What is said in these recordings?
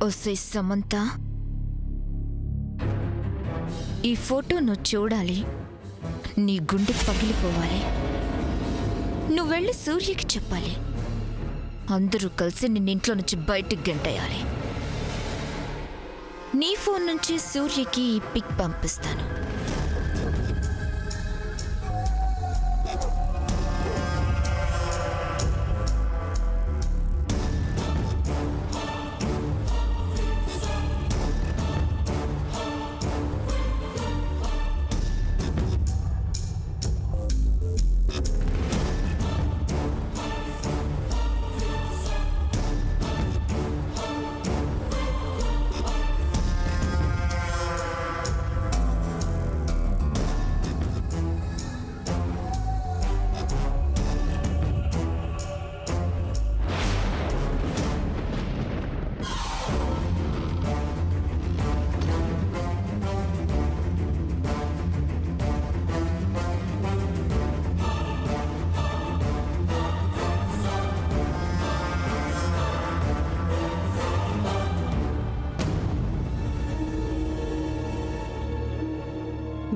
ఒసే సమంత, ఈ ఫోటో నువ్వు చూడాలి, నీ గుండె పగిలిపోవాలి. నువ్వెళ్ళి సూర్యకి చెప్పాలి. అందరూ కలిసి నిన్నింట్లో నుంచి బయటికి గెంటేయాలి. నీ ఫోన్ నుంచి సూర్యకి ఈ పిక్ పంపిస్తాను.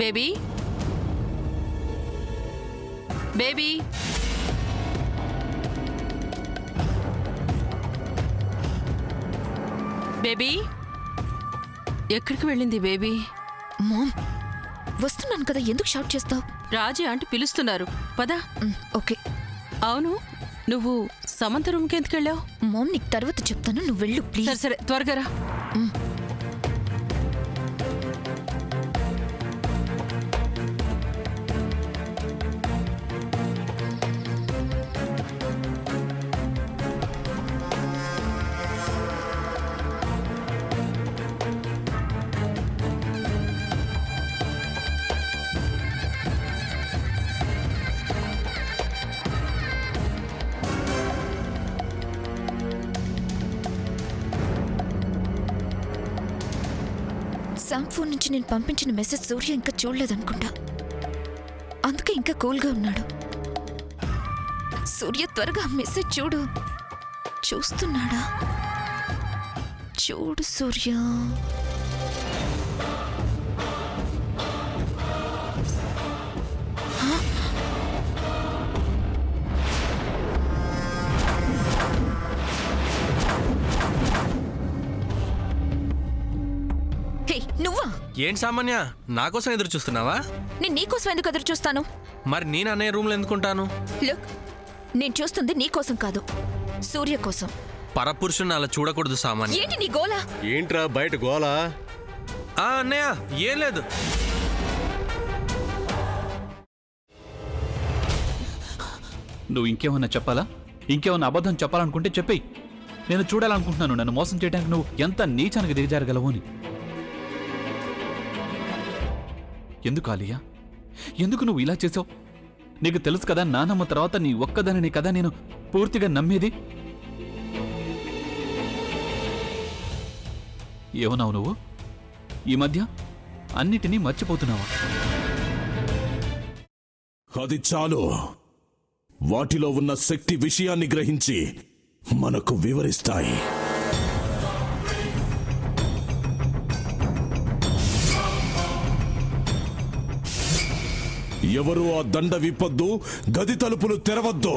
బేబీ, బేబీ, బేబీ, ఎక్కడికి వెళ్ళింది బేబీ? మామ్, వస్తున్నాను కదా, ఎందుకు షౌట్ చేస్తావు? రాజీ ఆంటీ పిలుస్తున్నారు, పదా. ఓకే. అవును, నువ్వు సమంత రూమ్కి ఎందుకు వెళ్ళావు? మామ్, నీకు తర్వాత చెప్తాను, నువ్వు వెళ్ళు ప్లీజ్. సరే సరే, త్వరగా రా. శామ్ ఫోన్ నుంచి నేను పంపించిన మెసేజ్ సూర్య ఇంకా చూడలేదనుకుంటా. అందుకే ఇంకా కూల్గా ఉన్నాడు. సూర్య, త్వరగా మెసేజ్ చూడు. చూస్తున్నాడా? చూడు సూర్య. నువ్వా? ఏంటి సామాన్య, నా కోసం ఎదురు చూస్తున్నావా? నేను నీకోసం ఎందుకు ఎదురు చూస్తాను? మరి నేను అన్నయ్య రూమ్లో ఎందుకుంటాను? లుక్, నేను చూస్తుంది నీకోసం కాదు, సూర్య కోసం. పరపురుషుని అలా చూడకూడదు సామాన్య. ఏంటి నీ గోల? ఏంట్రా బయట గోలా? అన్నయ్య ఏం లేదు. నువ్వు ఇంకేమన్నా చెప్పాలా? ఇంకేమన్నా అబద్ధం చెప్పాలనుకుంటే చెప్పేయి. నేను చూడాలనుకుంటున్నాను నన్ను మోసం చేయడానికి నువ్వు ఎంత నీచానికి దిగజారగలవు అని. ఎందుకు ఆలియా, ఎందుకు నువ్వు ఇలా చేసావు? నీకు తెలుసు కదా, నానమ్మ తర్వాత నీ ఒక్కదానిని కదా నేను పూర్తిగా నమ్మేది. ఏమన్నావు నువ్వు? ఈ మధ్య అన్నిటినీ మర్చిపోతున్నావా? అది చాలు. వాటిలో ఉన్న శక్తి విషయాన్ని గ్రహించి మనకు వివరిస్తాయి. ఎవరు ఆ దండ విప్పొద్దు, గది తలుపులు తెరవద్దు.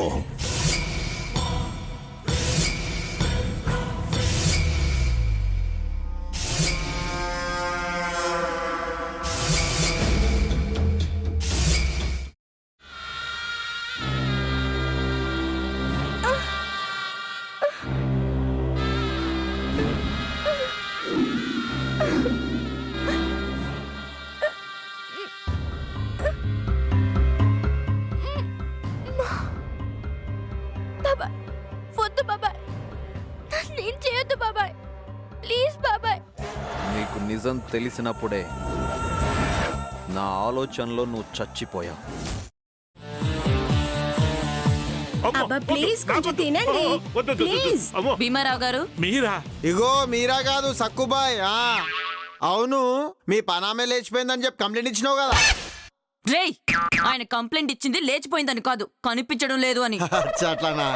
నీకు నిజం తెలిసినప్పుడే నా ఆలోచనలో నువ్వు చచ్చిపోయావు. భీమారావు గారు, మీరా? ఇగో మీరా కాదు, సక్కుబాయ్. అవును, మీ పనామే లేచిపోయిందని చెప్పి కంప్లైంట్ ఇచ్చినావు కదా. రేయ్, ఆయన కంప్లైంట్ ఇచ్చింది లేచిపోయిందని కాదు, కనిపించడం లేదు అని. అట్లానా?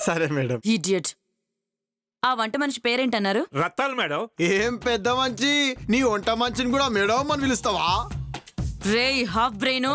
సరే మేడం. ఇడియట్. ఆ వంట మనిషి పేరేంటన్నారు? రత్తాలు మేడం. ఏం పెద్ద మంచి, నీ వంట మంచిని కూడా మేడం అని పిలుస్తావా? రేయ్ హాఫ్ బ్రెయిన్,